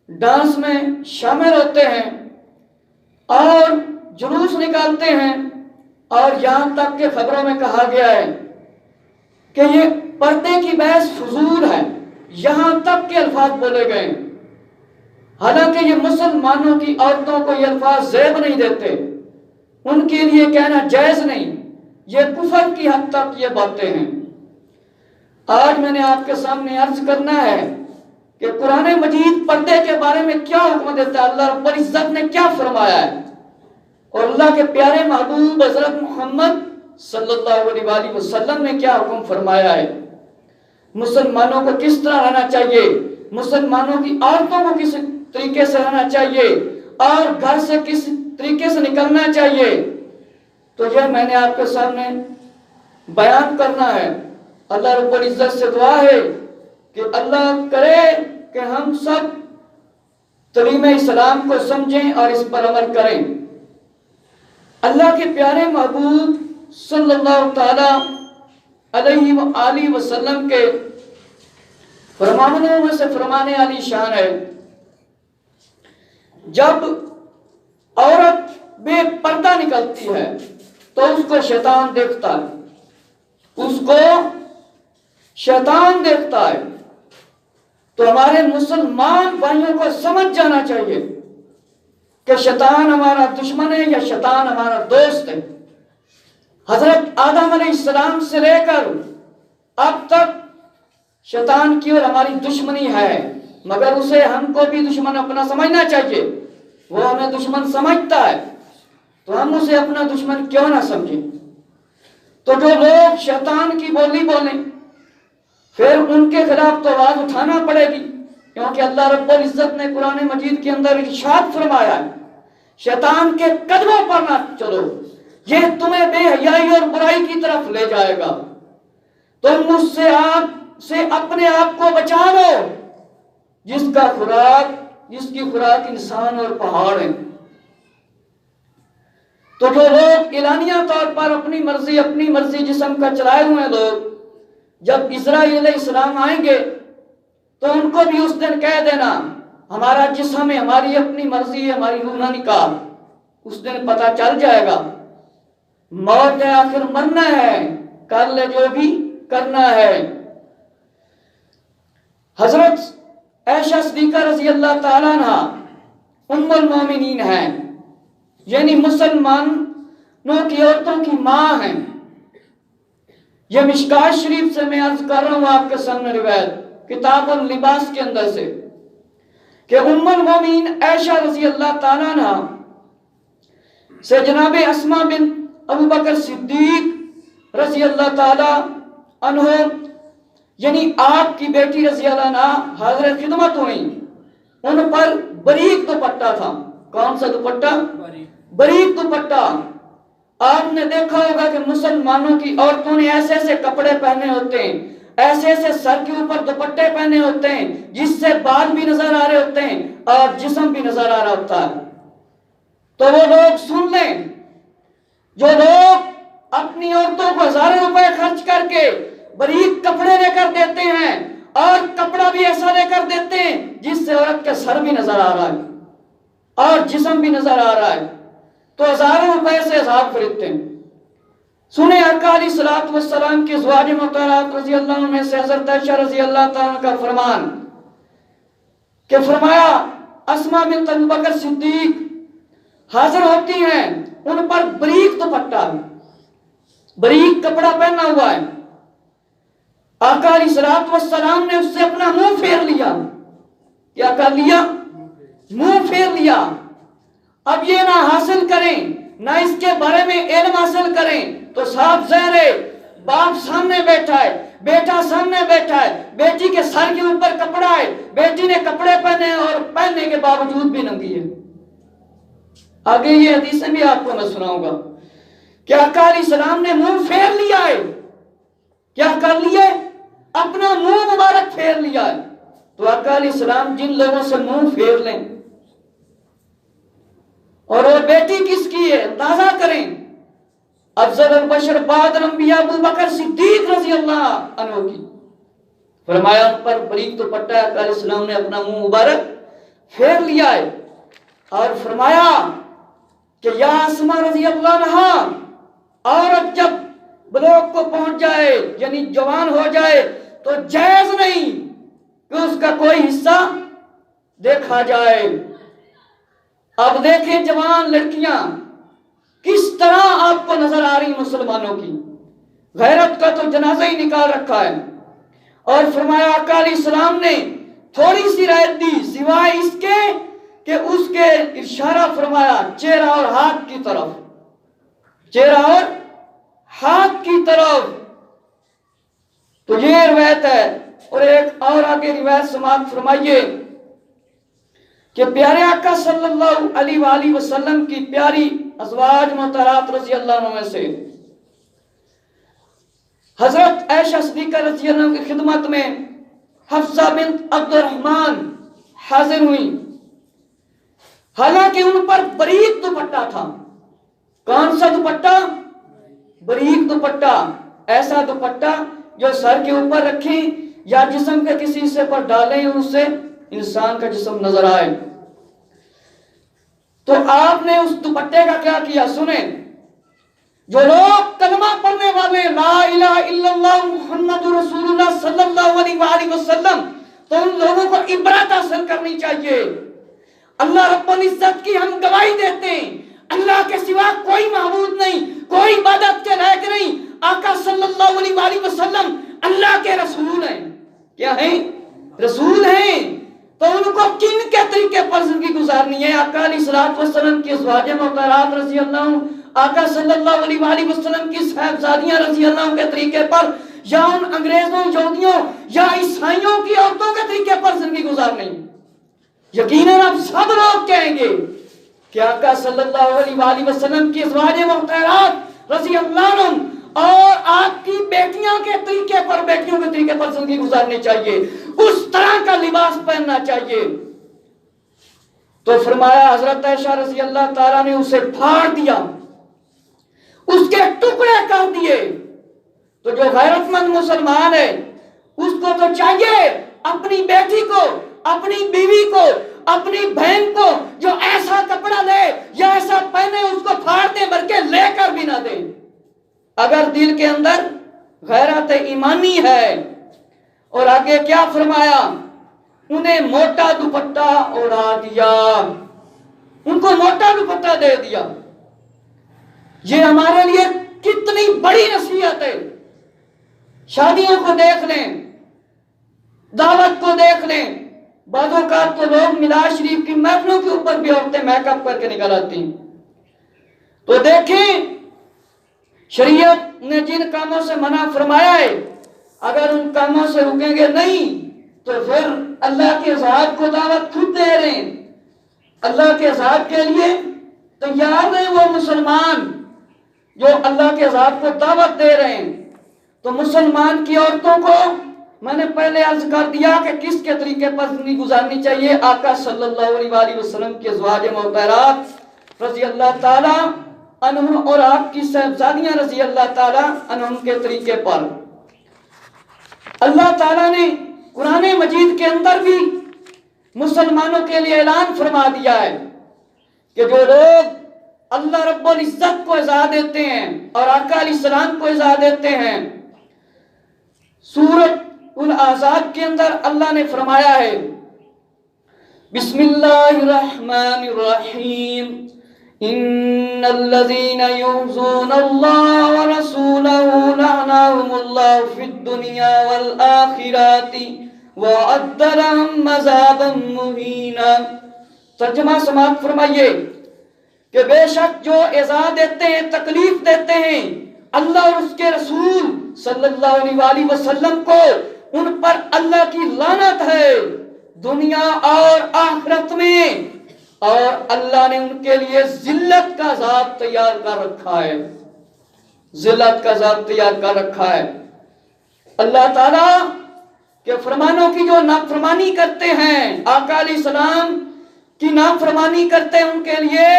Dance میں شامل ہوتے ہیں اور جلوس نکالتے ہیں، اور یہاں تک کہ خبروں میں کہا گیا ہے کہ یہ پردے کی بحث فضول ہے، یہاں تک کہ الفاظ بولے گئے، حالانکہ یہ مسلمانوں کی عورتوں کو یہ الفاظ زیب نہیں دیتے، ان کے لیے کہنا جائز نہیں، یہ کفر کی حد تک یہ باتیں ہیں۔ آج میں نے آپ کے سامنے عرض کرنا ہے کہ قرآن مجید پردے کے بارے میں کیا حکم دیتا ہے، اللہ رب العزت نے کیا فرمایا ہے، اور اللہ کے پیارے محبوب حضرت محمد صلی اللہ علیہ وآلہ وسلم نے کیا حکم فرمایا ہے، مسلمانوں کو کس طرح رہنا چاہیے، مسلمانوں کی عورتوں کو کس طریقے سے رہنا چاہیے، اور گھر سے کس طریقے سے نکلنا چاہیے۔ تو یہ میں نے آپ کے سامنے بیان کرنا ہے۔ اللہ رب العزت سے دعا ہے کہ اللہ کرے کہ ہم سب تعلیم اسلام کو سمجھیں اور اس پر عمل کریں۔ اللہ کے پیارے محبوب صلی اللہ تعالی علیہ وآلہ وسلم کے فرمانوں میں سے فرمانے والی شان ہے، جب عورت بے پردہ نکلتی ہے تو اس کو شیطان دیکھتا ہے، اس کو شیطان دیکھتا ہے۔ تو ہمارے مسلمان بھائیوں کو سمجھ جانا چاہیے کہ شیطان ہمارا دشمن ہے یا شیطان ہمارا دوست ہے۔ حضرت آدم علیہ السلام سے لے کر اب تک شیطان کی اور ہماری دشمنی ہے، مگر اسے ہم کو بھی دشمن اپنا سمجھنا چاہیے۔ وہ ہمیں دشمن سمجھتا ہے تو ہم اسے اپنا دشمن کیوں نہ سمجھیں۔ تو جو لوگ شیطان کی بولی بولیں پھر ان کے خلاف تو آواز اٹھانا پڑے گی، کیونکہ اللہ رب العزت نے قرآن مجید کے اندر ارشاد فرمایا ہے، شیطان کے قدموں پر نہ چلو، یہ تمہیں بے حیائی اور برائی کی طرف لے جائے گا، تم اس سے اپنے آپ کو بچا لو جس کی خوراک انسان اور پہاڑ ہیں۔ تو جو لوگ اعلانیہ طور پر اپنی مرضی جسم کا چلائے ہوئے لوگ، جب اسرائیل علیہ السلام آئیں گے تو ان کو بھی اس دن کہہ دینا ہمارا جسم ہے، ہماری اپنی مرضی ہے، ہماری روح نہ نکال۔ اس دن پتہ چل جائے گا، موت ہے آخر مرنا ہے، کر لے جو بھی کرنا ہے۔ حضرت عائشہ صدیقہ رضی اللہ تعالیٰ عنہ ام المومنین ہیں، یعنی مسلمانوں کی عورتوں کی ماں ہیں۔ یہ مشکات شریف سے میں عرض کر رہا ہوں آپ کے سامنے روایت کتاب اللباس کے اندر سے کہ ام المومنین عائشہ رضی اللہ تعالیٰ عنہ سے جناب اسماء بن ابو بکر صدیق رضی اللہ تعالیٰ عنہ یعنی آپ کی بیٹی رضی اللہ عنہ حاضر خدمت ہوئی، ان پر بریک دوپٹہ تھا۔ کون سا دوپٹہ؟ بریک دوپٹہ۔ آپ نے دیکھا ہوگا کہ مسلمانوں کی عورتوں نے ایسے ایسے کپڑے پہنے ہوتے ہیں، ایسے ایسے سر کے اوپر دوپٹے پہنے ہوتے ہیں جس سے بال بھی نظر آ رہے ہوتے ہیں اور جسم بھی نظر آ رہا ہوتا ہے۔ تو وہ لوگ سن لیں جو لوگ اپنی عورتوں کو ہزاروں روپے خرچ کر کے بریک کپڑے لے کر دیتے ہیں اور کپڑا بھی ایسا لے کر دیتے ہیں جس سے عورت کا سر بھی نظر آ رہا ہے اور جسم بھی نظر آ رہا ہے، تو ہزاروں روپے سے عذاب خریدتے ہیں۔ سنیں آقا علیہ الصلوۃ والسلام کی ازواج مطہرات رضی اللہ عنہ میں سے حضرت عائشہ رضی اللہ تعالیٰ کا فرمان کہ فرمایا اسماء بنت ابو بکر صدیق حاضر ہوتی ہیں، ان پر بریک دوپٹہ بریک کپڑا پہنا ہوا ہے۔ آقا علیہ الصلوۃ والسلام نے اس سے اپنا منہ پھیر لیا۔ کیا کر لیا؟ منہ پھیر لیا۔ اب یہ نہ حاصل کریں نہ اس کے بارے میں علم حاصل کریں تو صاف ظاہر ہے، باپ سامنے بیٹھا ہے، بیٹا سامنے بیٹھا ہے، بیٹی کے سر کے اوپر کپڑا ہے، بیٹی نے کپڑے پہنے اور پہننے کے باوجود بھی ننگی ہے۔ آگے یہ حدیثیں بھی آپ کو میں سناؤں گا کہ آقا علیہ السلام نے منہ پھیر لیا ہے۔ کیا کر لیے؟ اپنا منہ مبارک پھیر لیا ہے۔ تو آقا علیہ السلام جن لوگوں سے منہ پھیر لیں اور وہ بیٹی کس کی ہے اندازہ کریں، افضل البشر بعد الانبیاء ابو بکر صدیق رضی اللہ عنہ کی، فرمایا ان پر بریک دوپٹہ، آقا علیہ السلام نے اپنا منہ مبارک پھیر لیا ہے اور فرمایا کہ یا اسماء رضی اللہ عنہا، عورت جب بلوغ کو پہنچ جائے یعنی جوان ہو جائے تو جائز نہیں کہ اس کا کوئی حصہ دیکھا جائے۔ اب دیکھیں جوان لڑکیاں کس طرح آپ کو نظر آ رہی مسلمانوں کی، غیرت کا تو جنازہ ہی نکال رکھا ہے۔ اور فرمایا آقا علیہ السلام نے تھوڑی سی رعایت دی سوائے اس کے کہ اس کے اشارہ فرمایا چہرہ اور ہاتھ کی طرف، چہرہ اور ہاتھ کی طرف۔ تو یہ روایت ہے۔ اور ایک اور آگے روایت سماعت فرمائیے کہ پیارے آقا صلی اللہ علیہ وآلہ وسلم کی پیاری ازواج محترمات رضی اللہ عنہ میں سے حضرت عائشہ صدیقہ رضی اللہ عنہ کی خدمت میں حفصہ بنت عبد الرحمن حاضر ہوئی، حالانکہ ان پر بریک دوپٹہ تھا۔ کون سا دوپٹہ؟ بریک دوپٹہ، ایسا دوپٹہ جو سر کے اوپر رکھیں یا جسم کے کسی حصے پر ڈالیں اس سے انسان کا جسم نظر آئے۔ تو آپ نے اس دوپٹے کا کیا کیا سنیں، جو لوگ کلمہ پڑھنے والے لا الہ الا اللہ محمد رسول اللہ صلی اللہ علیہ وآلہ وسلم، تو ان لوگوں کو عبرت حاصل کرنی چاہیے۔ اللہ رب العزت کی ہم گواہی دیتے ہیں اللہ کے سوا کوئی معبود نہیں، کوئی عبادت کے لائق نہیں، آقا صلی اللہ علیہ وآلہ وسلم اللہ کے رسول ہیں۔ کیا ہیں؟ رسول ہیں۔ تو ان کو کن کے طریقے پر زندگی گزارنی ہے؟ آقا علیہ الصلوۃ والسلام کی ازواج مطہرات رضی اللہ عنہ، آقا صلی اللہ علیہ وآلہ وسلم کی صاحبزادیاں رضی اللہ عنہ کے طریقے پر، یا ان انگریزوں، یہودیوں یا عیسائیوں کی عورتوں کے طریقے پر زندگی گزارنی؟ یقیناً اب سب لوگ کہیں گے کہ آقا صلی اللہ علیہ وآلہ وسلم کی ازواج مطہرات رضی اللہ عنہ اور آپ کی بیٹیاں کے طریقے پر، بیٹیوں کے طریقے پر زندگی گزارنی چاہیے، اس طرح کا لباس پہننا چاہیے۔ تو فرمایا حضرت عائشہ رضی اللہ تعالیٰ نے اسے پھاڑ دیا، اس کے ٹکڑے کر دیے۔ تو جو غیرت مند مسلمان ہے اس کو تو چاہیے اپنی بیٹی کو، اپنی بیوی کو، اپنی بہن کو جو ایسا کپڑا لے یا ایسا پہنے اس کو پھاڑ دے، بلکہ لے کر بھی نہ دے، اگر دل کے اندر غیرت ایمانی ہے۔ اور آگے کیا فرمایا؟ انہیں موٹا دوپٹہ اڑا دیا، ان کو موٹا دوپٹہ دے دیا۔ یہ ہمارے لیے کتنی بڑی نصیحت ہے۔ شادیوں کو دیکھ لیں، دعوت کو دیکھ لیں، بعض اوقات تو لوگ میلاد شریف کی محفلوں کے اوپر بھی عورتیں میک اپ کر کے نکل آتی ہیں۔ تو دیکھیں شریعت نے جن کاموں سے منع فرمایا ہے، اگر ان کاموں سے رکیں گے نہیں تو پھر اللہ کے عذاب کو دعوت خود دے رہے ہیں۔ اللہ کے عذاب کے لیے تیار نہیں وہ مسلمان جو اللہ کے عذاب کو دعوت دے رہے ہیں۔ تو مسلمان کی عورتوں کو میں نے پہلے عرض کر دیا کہ کس کے طریقے پر زندگی گزارنی چاہیے، آقا صلی اللہ علیہ وآلہ وسلم کی ازواج مطہرات رضی اللہ تعالی عنہ اور آپ کی صاحبزادیاں رضی اللہ تعالی عنہ کے طریقے پر۔ اللہ تعالیٰ نے قرآن مجید کے اندر بھی مسلمانوں کے لیے اعلان فرما دیا ہے کہ جو لوگ اللہ رب العزت کو عزا دیتے ہیں اور آقا علیہ السلام کو عزا دیتے ہیں، سورۃ الاحزاب کے اندر اللہ نے فرمایا ہے بسم اللہ الرحمن الرحیم ان الذين يؤذون الله ورسوله لعنهم الله في الدنيا والآخرة وأعد لهم عذابا مهينا۔ ترجمہ سماعت فرمائیے کہ بے شک جو ایذا دیتے ہیں، تکلیف دیتے ہیں اللہ اور اس کے رسول صلی اللہ علیہ وآلہ وسلم کو، ان پر اللہ کی لعنت ہے دنیا اور آخرت میں، اور اللہ نے ان کے لیے ذلت کا عذاب تیار کر رکھا ہے، ذلت کا عذاب تیار کر رکھا ہے۔ اللہ تعالیٰ کے فرمانوں کی جو نافرمانی کرتے ہیں، آقا علیہ السلام کی نافرمانی کرتے ہیں، ان کے لیے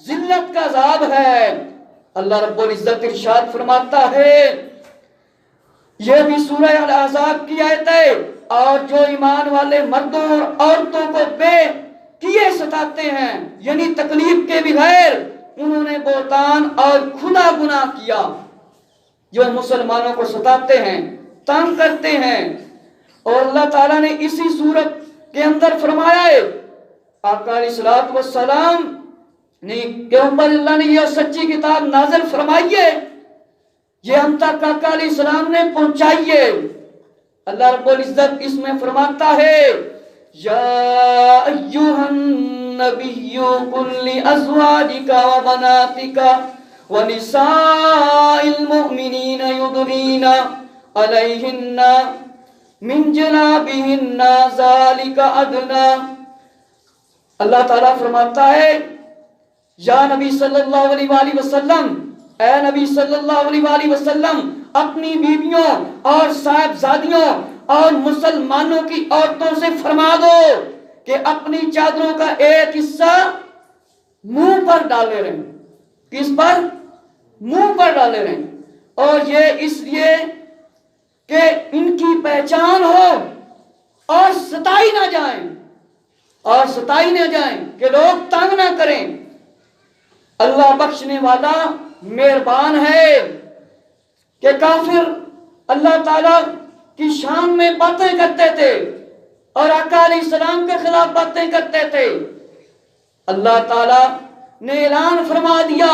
ذلت کا عذاب ہے۔ اللہ رب العزت ارشاد فرماتا ہے، یہ بھی سورہ الاحزاب کی آیت ہے، اور جو ایمان والے مردوں اور عورتوں کو بے ستاتے ہیں، یعنی تکلیف کے بغیر انہوں نے بہتان اور کھلا گناہ کیا جو مسلمانوں کو ستاتے ہیں، تنگ کرتے ہیں۔ اور اللہ تعالیٰ نے اسی صورت کے اندر فرمایا ہے، آقا علیہ الصلوۃ والسلام نے کے اوپر اللہ نے یہ سچی کتاب نازل فرمائی ہے، یہ ہم تک آقا علیہ السلام نے پہنچائی ہے۔ اللہ رب العزت اس میں فرماتا ہے، یا ایھا النبی قل لازواجک وبناتک ونساء المؤمنین یدنین علیہن من جلابہن ذالک ادنی۔ اللہ تعالیٰ فرماتا ہے، یا نبی صلی اللہ علیہ وآلہ وسلم، اے نبی صلی اللہ علیہ وآلہ وسلم، اپنی بیویوں اور صاحبزادیوں اور مسلمانوں کی عورتوں سے فرما دو کہ اپنی چادروں کا ایک حصہ منہ پر ڈالے رہیں۔ کس پر؟ منہ پر ڈالے رہیں، اور یہ اس لیے کہ ان کی پہچان ہو اور ستائی نہ جائیں، اور ستائی نہ جائیں کہ لوگ تنگ نہ کریں۔ اللہ بخشنے والا مہربان ہے کہ کافر اللہ تعالیٰ کی شان میں باتیں کرتے تھے اور آقا علیہ السلام کے خلاف باتیں کرتے تھے، اللہ تعالیٰ نے اعلان فرما دیا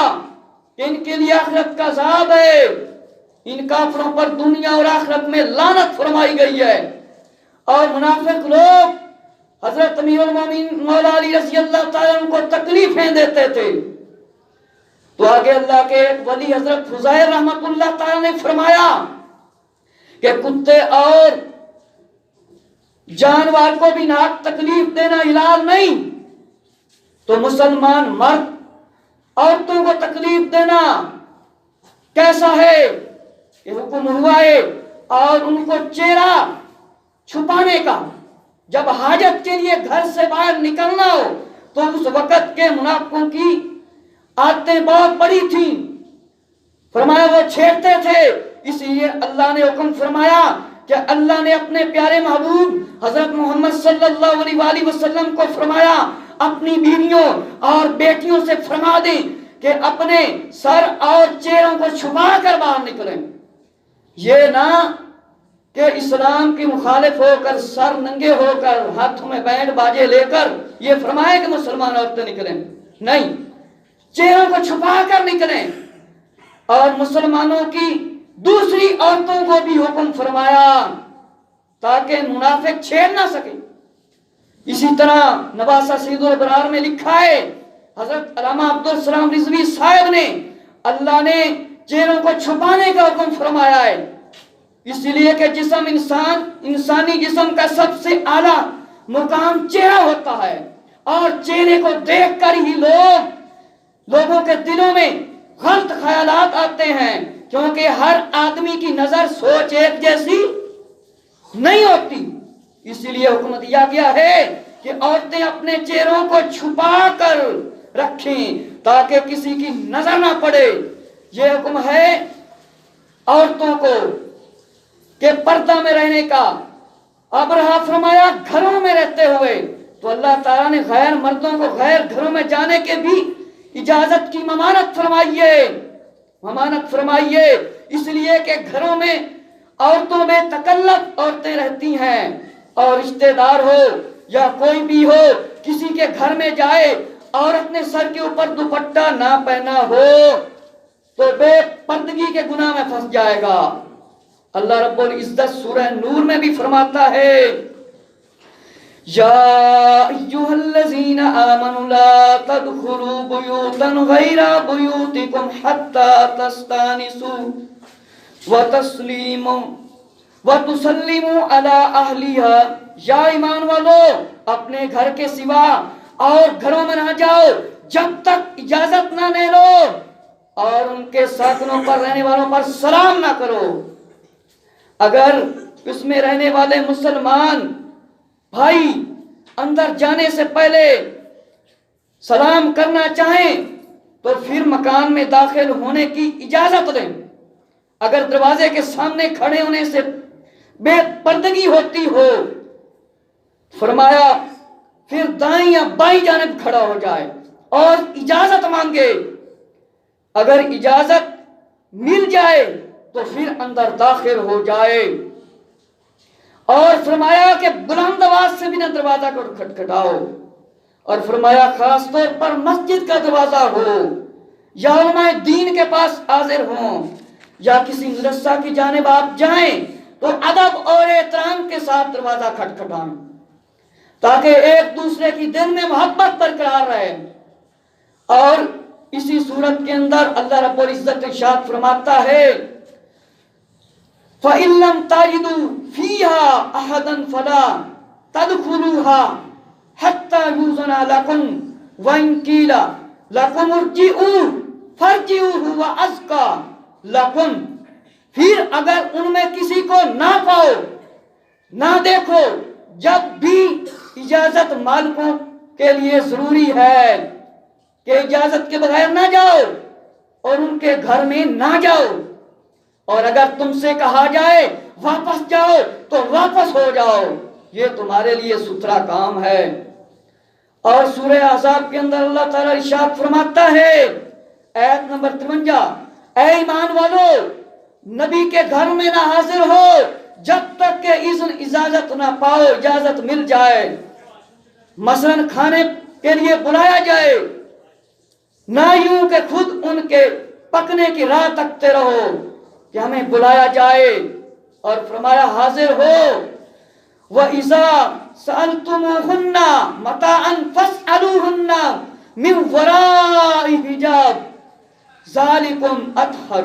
کہ ان کے لیے آخرت کا عذاب ہے، ان کافروں پر دنیا اور آخرت میں لعنت فرمائی گئی ہے۔ اور منافق لوگ حضرت امیر المومنین مولا علی رضی اللہ تعالیٰ عنہ کو تکلیفیں دیتے تھے، تو آگے اللہ کے ولی حضرت فضیل رحمت اللہ تعالیٰ نے فرمایا کہ کتے اور جانور کو بھی ناک تکلیف دینا حلال نہیں، تو مسلمان مرد عورتوں کو تکلیف دینا کیسا ہے؟ یہ حکم ہوا ہے، اور ان کو چہرہ چھپانے کا، جب حاجت کے لیے گھر سے باہر نکلنا ہو تو اس وقت کے منافقوں کی عادتیں بہت بڑی تھیں، فرمایا وہ چھیڑتے تھے، اس لیے اللہ نے حکم فرمایا کہ اللہ نے اپنے پیارے محبوب حضرت محمد صلی اللہ علیہ وآلہ وسلم کو فرمایا اپنی بیویوں اور بیٹیوں سے فرما دیں کہ اپنے سر اور چہروں کو چھپا کر باہر نکلیں، یہ نہ کہ اسلام کی مخالف ہو کر سر ننگے ہو کر ہاتھوں میں بینڈ باجے لے کر یہ فرمائے کہ مسلمان عورتیں نکلیں، نہیں، چہروں کو چھپا کر نکلیں۔ اور مسلمانوں کی دوسری عورتوں کو بھی حکم فرمایا تاکہ منافق چھیڑ نہ سکے۔ اسی طرح نواسہ سید الابرار میں لکھا ہے، حضرت علامہ عبدالسلام رضوی صاحب نے اللہ نے چہروں کو چھپانے کا حکم فرمایا ہے، اس لیے کہ جسم انسانی جسم کا سب سے اعلیٰ مقام چہرہ ہوتا ہے، اور چہرے کو دیکھ کر ہی لوگوں کے دلوں میں غلط خیالات آتے ہیں، کیونکہ ہر آدمی کی نظر سوچ ایک جیسی نہیں ہوتی، اس لیے حکم دیا گیا ہے کہ عورتیں اپنے چہروں کو چھپا کر رکھیں تاکہ کسی کی نظر نہ پڑے۔ یہ حکم ہے عورتوں کو کہ پردہ میں رہنے کا۔ اب رہا فرمایا گھروں میں رہتے ہوئے، تو اللہ تعالیٰ نے غیر مردوں کو غیر گھروں میں جانے کے بھی اجازت کی ممانعت فرمائیے، اس لیے کہ گھروں میں عورتوں میں تکلف عورتیں رہتی ہیں، اور رشتہ دار ہو یا کوئی بھی ہو کسی کے گھر میں جائے، عورت نے سر کے اوپر دوپٹہ نہ پہنا ہو تو بے پردگی کے گناہ میں پھنس جائے گا۔ اللہ رب العزت سورہ نور میں بھی فرماتا ہے، یا ایھا الذین آمنوا لا تدخلوا بیوتا غیر بیوتکم حتی تستأنسوا وتسلموا علی اہلہا۔ یا ایمان والو، اپنے گھر کے سوا اور گھروں میں نہ جاؤ جب تک اجازت نہ لے لو، اور ان کے ساکنوں پر رہنے والوں پر سلام نہ کرو۔ اگر اس میں رہنے والے مسلمان بھائی اندر جانے سے پہلے سلام کرنا چاہیں تو پھر مکان میں داخل ہونے کی اجازت دیں۔ اگر دروازے کے سامنے کھڑے ہونے سے بے پردگی ہوتی ہو، فرمایا پھر دائیں یا بائیں جانب کھڑا ہو جائے اور اجازت مانگے. اگر اجازت مل جائے تو پھر اندر داخل ہو جائے. اور فرمایا کہ بلند آواز سے بھی نہ دروازہ کو کھٹکھٹاؤ. اور فرمایا خاص طور پر مسجد کا دروازہ ہو یا علماء دین کے پاس حاضر ہوں یا کسی مدرسہ کی جانب آپ جائیں تو ادب اور احترام کے ساتھ دروازہ کھٹکھٹائیں تاکہ ایک دوسرے کی دل میں محبت برقرار رہے. اور اسی صورت کے اندر اللہ رب العزت ارشاد فرماتا ہے فَإِن لَّمْ تَجِدُوا فِيهَا أَحَدًا فَلَا تَدْخُلُوهَا حَتَّى يُؤْذَنَ لَكُمْ وَإِن قِيلَ لَكُمُ ارْجِعُوا فَارْجِعُوا هُوَ أَزْكَىٰ لَكُمْ. پھر اگر ان میں کسی کو نہ پاؤ نہ دیکھو جب بھی اجازت مالکوں کے لیے ضروری ہے کہ اجازت کے بغیر نہ جاؤ اور ان کے گھر میں نہ جاؤ. اور اگر تم سے کہا جائے واپس جاؤ تو واپس ہو جاؤ. یہ تمہارے لیے ستھرا کام ہے. اور سورہ احزاب کے اندر اللہ تعالیٰ ارشاد فرماتا ہے آیت نمبر 53 اے ایمان والو نبی کے گھر میں نہ حاضر ہو جب تک کہ اجازت نہ پاؤ اجازت مل جائے. مثلا کھانے کے لیے بلایا جائے نہ یوں کہ خود ان کے پکنے کی راہ تکتے رہو کہ ہمیں بلایا جائے. اور فرمایا حاضر ہو وَإِذَا سَأَلْتُمُوهُنَّ مَتَاعًا فَاسْأَلُوهُنَّ مِنْ وَرَاءِ حِجَابٍ ذَلِكُمْ أَطْهَرُ.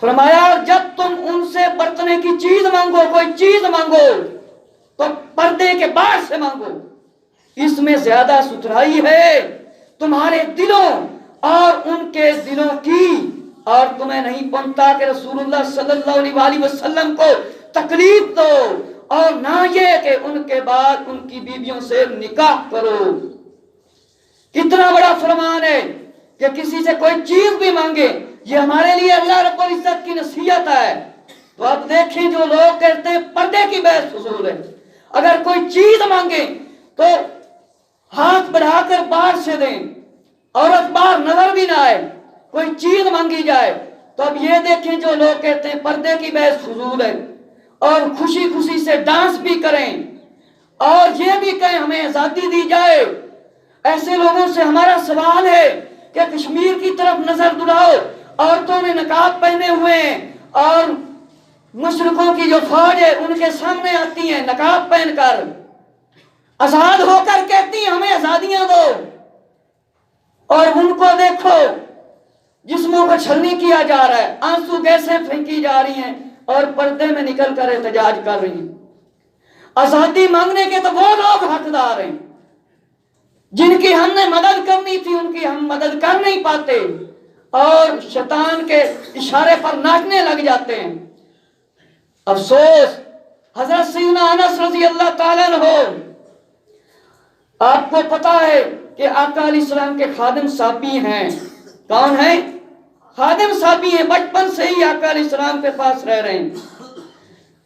فرمایا جب تم ان سے برتنے کی چیز مانگو کوئی چیز مانگو تو پردے کے باہر سے مانگو. اس میں زیادہ ستھرائی ہے تمہارے دلوں اور ان کے دلوں کی. اور تمہیں نہیں پنتا کہ رسول اللہ صلی اللہ علیہ وسلم کو تکلیف دو اور نہ یہ کہ ان کے بعد ان کی بیویوں سے نکاح کرو. کتنا بڑا فرمان ہے کہ کسی سے کوئی چیز بھی مانگے. یہ ہمارے لیے اللہ رب العزت کی نصیحت ہے. تو آپ دیکھیں جو لوگ کہتے ہیں پردے کی بحث فضول ہے. اگر کوئی چیز مانگے تو ہاتھ بڑھا کر باہر سے دیں عورت باہر نظر بھی نہ آئے. کوئی چیز مانگی جائے تو اب یہ دیکھیں جو لوگ کہتے ہیں پردے کی بحث فضول ہے اور خوشی خوشی سے ڈانس بھی کریں اور یہ بھی کہیں ہمیں آزادی دی جائے. ایسے لوگوں سے ہمارا سوال ہے کہ کشمیر کی طرف نظر دلاؤ عورتوں نے نقاب پہنے ہوئے ہیں اور مشرقوں کی جو فوج ہے ان کے سامنے آتی ہیں نقاب پہن کر آزاد ہو کر کہتی ہیں ہمیں آزادیاں دو. اور ان کو دیکھو جسموں کو چھلنی کیا جا رہا ہے آنسو گیسیں پھینکی جا رہی ہیں اور پردے میں نکل کر احتجاج کر رہی ہیں. آزادی مانگنے کے تو وہ لوگ حقدار ہیں جن کی ہم نے مدد کرنی تھی ان کی ہم مدد کر نہیں پاتے اور شیطان کے اشارے پر ناچنے لگ جاتے ہیں. افسوس حضرت سیدنا انس رضی اللہ تعالیٰ عنہ آپ کو پتا ہے کہ آقا علیہ السلام کے خادم صحابی ہیں. کون ہیں؟ خادم صحابی ہیں. بچپن سے ہی آقا علیہ السلام کے پاس رہ رہے ہیں.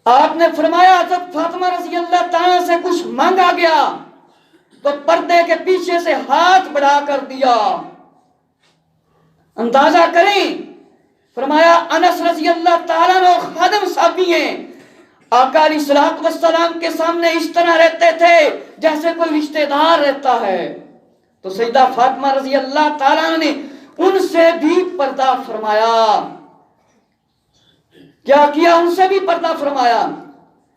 آپ نے فرمایا حضرت فاطمہ رضی اللہ تعالیٰ سے کچھ مانگا گیا تو پردے کے پیچھے سے ہاتھ بڑھا کر دیا. اندازہ کریں فرمایا انس رضی اللہ تعالیٰ عنہ خادم صحابی ہیں. آقا علیہ السلام کے سامنے اس طرح رہتے تھے جیسے کوئی رشتہ دار رہتا ہے. تو سیدہ فاطمہ رضی اللہ تعالیٰ عنہ نے ان سے بھی پردہ فرمایا. کیا کیا؟ ان سے بھی پردہ فرمایا.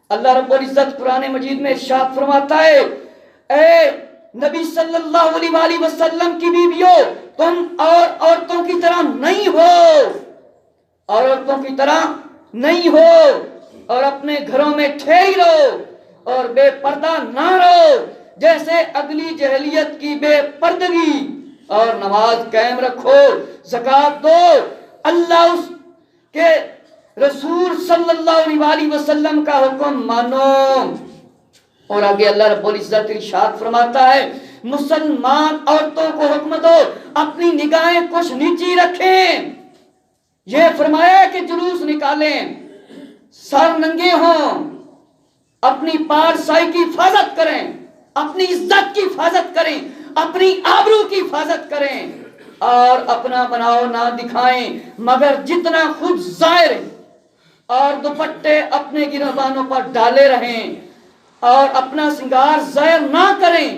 اللہ رب العزت قرآن مجید میں ارشاد فرماتا ہے اے نبی صلی اللہ علیہ وآلہ وسلم کی بیویوں تم اور عورتوں کی طرح نہیں ہو عورتوں کی طرح نہیں ہو اور اپنے گھروں میں ٹھہری رہو اور بے پردہ نہ رہو جیسے اگلی جہلیت کی بے پردگی. اور نماز قائم رکھو زکوٰۃ دو اللہ اس کے رسول صلی اللہ علیہ وآلہ وسلم کا حکم مانو. اور آگے اللہ رب العزت ارشاد فرماتا ہے مسلمان عورتوں کو حکم دو اپنی نگاہیں کچھ نیچی رکھیں. یہ فرمایا کہ جلوس نکالیں سر ننگے ہوں اپنی پارسائی کی حفاظت کریں اپنی عزت کی حفاظت کریں، اپنی آبرو کی حفاظت کریں، اور اپنا بناؤ نہ دکھائیں مگر جتنا خود ظاہر ہے، اور دوپٹے اپنے گریبانوں پر ڈالے رہیں، اور اپنا سنگار ظاہر نہ کریں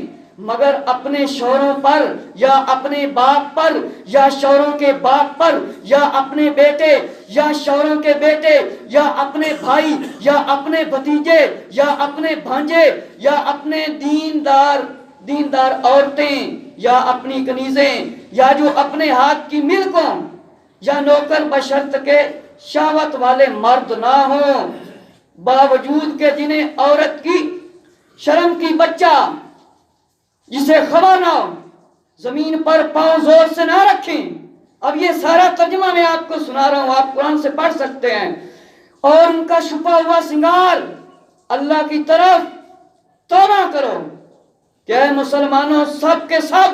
مگر اپنے شوہروں پر یا اپنے باپ پر یا شوہروں کے باپ پر یا اپنے بیٹے یا شوہروں کے بیٹے یا اپنے بھائی یا اپنے بھتیجے یا اپنے بھانجے یا اپنے دیندار عورتیں یا اپنی کنیزیں یا جو اپنے ہاتھ کی ملکوں یا نوکر بشرط کے شہوت والے مرد نہ ہوں، باوجود کہ جنہیں عورت کی شرم کی بچہ جسے خبر نہ ہو زمین پر پاؤں زور سے نہ رکھیں۔ اب یہ سارا ترجمہ میں آپ کو سنا رہا ہوں، آپ قرآن سے پڑھ سکتے ہیں۔ اور ان کا چھپا ہوا سنگار اللہ کی طرف توبہ کرو کہ اے مسلمانوں سب کے سب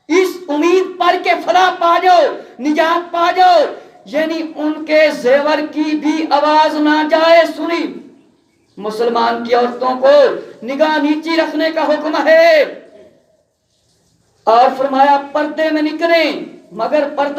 اس امید پر کہ فلاح پا جاؤ، نجات پا جاؤ، یعنی ان کے زیور کی بھی آواز نہ جائے سنی۔ مسلمان کی عورتوں کو نگاہ نیچی رکھنے کا حکم ہے، اور فرمایا پردے میں نکلیں مگر پردہ